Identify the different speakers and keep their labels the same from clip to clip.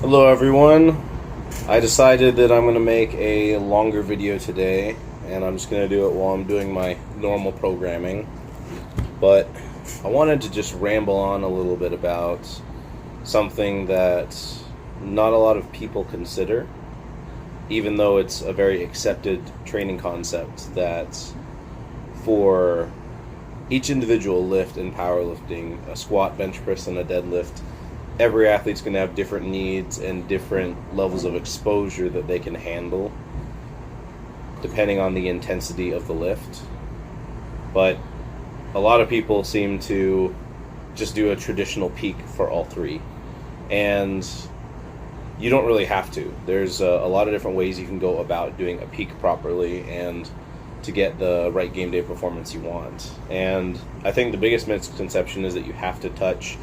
Speaker 1: Hello everyone. I decided that I'm going to make a longer video today, and I'm just going to do it while I'm doing my normal programming. But I wanted to just ramble on a little bit about something that not a lot of people consider, even though it's a very accepted training concept that for each individual lift in powerlifting, a squat, bench press, and a deadlift, every athlete's going to have different needs and different levels of exposure that they can handle depending on the intensity of the lift. But a lot of people seem to just do a traditional peak for all three, and you don't really have to. There's a lot of different ways you can go about doing a peak properly and to get the right game day performance you want. And I think the biggest misconception is that you have to touch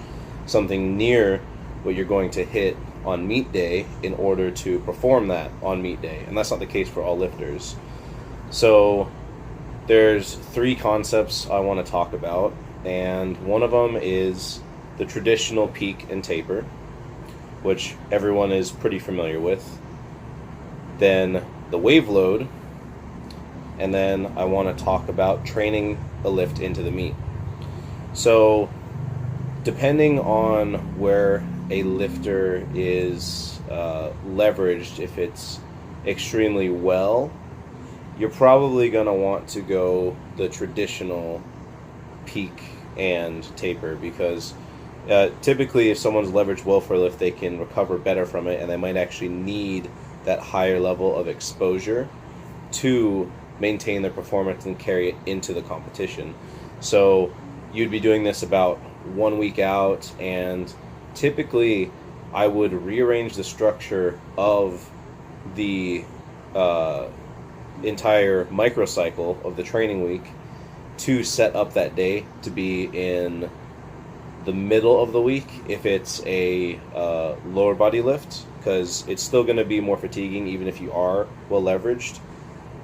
Speaker 1: something near what you're going to hit on meet day in order to perform that on meet day, and that's not the case for all lifters. So there's three concepts I want to talk about, and one of them is the traditional peak and taper, which everyone is pretty familiar with, then the wave load, and then I want to talk about training a lift into the meet. So depending on where a lifter is leveraged, if it's extremely well, you're probably going to want to go the traditional peak and taper, because typically if someone's leveraged well for a lift, they can recover better from it, and they might actually need that higher level of exposure to maintain their performance and carry it into the competition. So you'd be doing this about 1 week out, and typically I would rearrange the structure of the entire microcycle of the training week to set up that day to be in the middle of the week if it's a lower body lift, because it's still going to be more fatiguing even if you are well leveraged,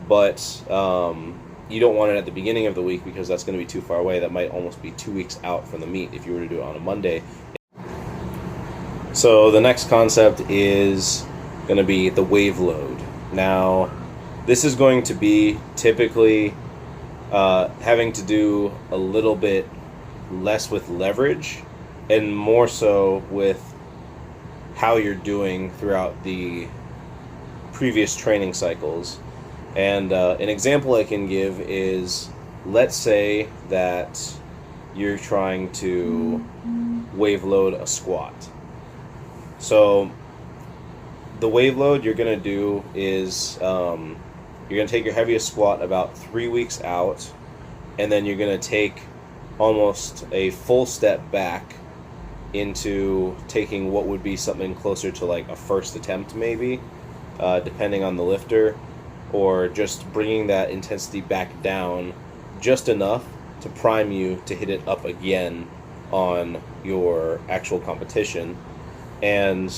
Speaker 1: but you don't want it at the beginning of the week because that's going to be too far away. That might almost be 2 weeks out from the meet if you were to do it on a Monday. So the next concept is going to be the wave load. Now, this is going to be typically having to do a little bit less with leverage and more so with how you're doing throughout the previous training cycles. And an example I can give is, let's say that you're trying to wave load a squat. So the wave load you're going to do is you're going to take your heaviest squat about 3 weeks out, and then you're going to take almost a full step back into taking what would be something closer to like a first attempt maybe, depending on the lifter, or just bringing that intensity back down just enough to prime you to hit it up again on your actual competition. And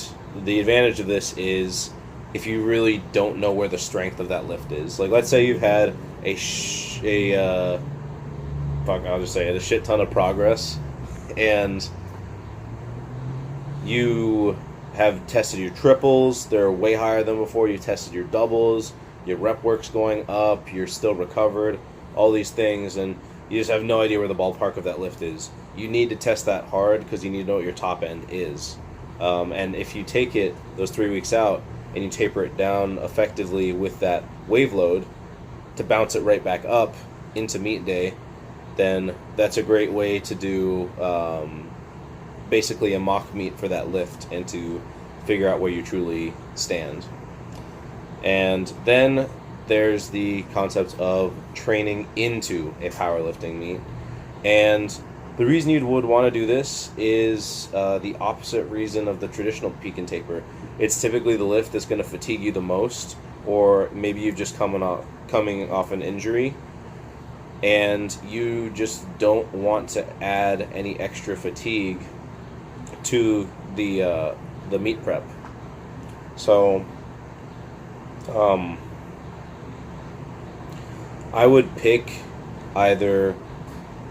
Speaker 1: the advantage of this is if you really don't know where the strength of that lift is. Like, let's say you've had a shit ton of progress, and you have tested your triples, they're way higher than before, you tested your doubles, your rep work's going up, you're still recovered, all these things, and you just have no idea where the ballpark of that lift is. You need to test that hard because you need to know what your top end is. And if you take it those 3 weeks out and you taper it down effectively with that wave load to bounce it right back up into meet day, then that's a great way to do basically a mock meet for that lift and to figure out where you truly stand. And then there's the concept of training into a powerlifting meet. And the reason you would want to do this is the opposite reason of the traditional peak and taper. It's typically the lift that's going to fatigue you the most, or maybe you've just coming off an injury, and you just don't want to add any extra fatigue to the meet prep. So I would pick either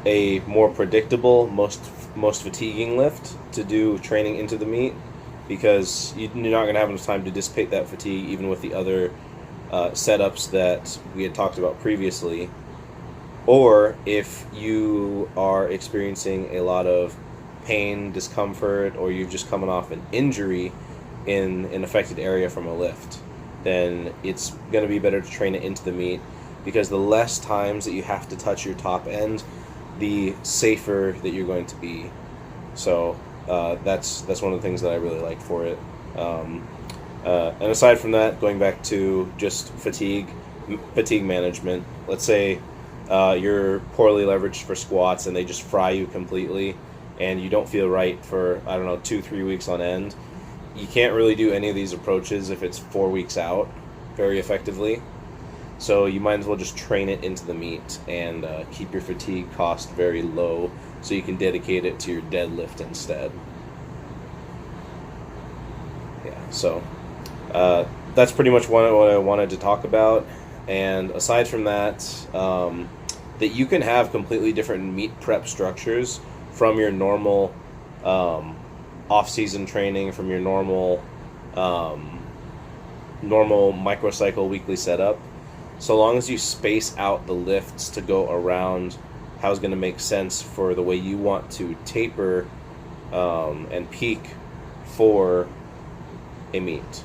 Speaker 1: a more predictable, most fatiguing lift to do training into the meet, because you're not going to have enough time to dissipate that fatigue, even with the other setups that we had talked about previously. Or if you are experiencing a lot of pain, discomfort, or you're just coming off an injury in an affected area from a lift, then it's going to be better to train it into the meat, because the less times that you have to touch your top end, the safer that you're going to be. So that's one of the things that I really like for it. And aside from that, going back to just fatigue management, let's say you're poorly leveraged for squats and they just fry you completely and you don't feel right for, I don't know, 2-3 weeks on end. You can't really do any of these approaches if it's 4 weeks out very effectively. So you might as well just train it into the meat and keep your fatigue cost very low so you can dedicate it to your deadlift instead. Yeah, so that's pretty much what I wanted to talk about. And aside from that, that you can have completely different meat prep structures from your normal off-season training, from your normal microcycle weekly setup. So long as you space out the lifts to go around how it's going to make sense for the way you want to taper and peak for a meet.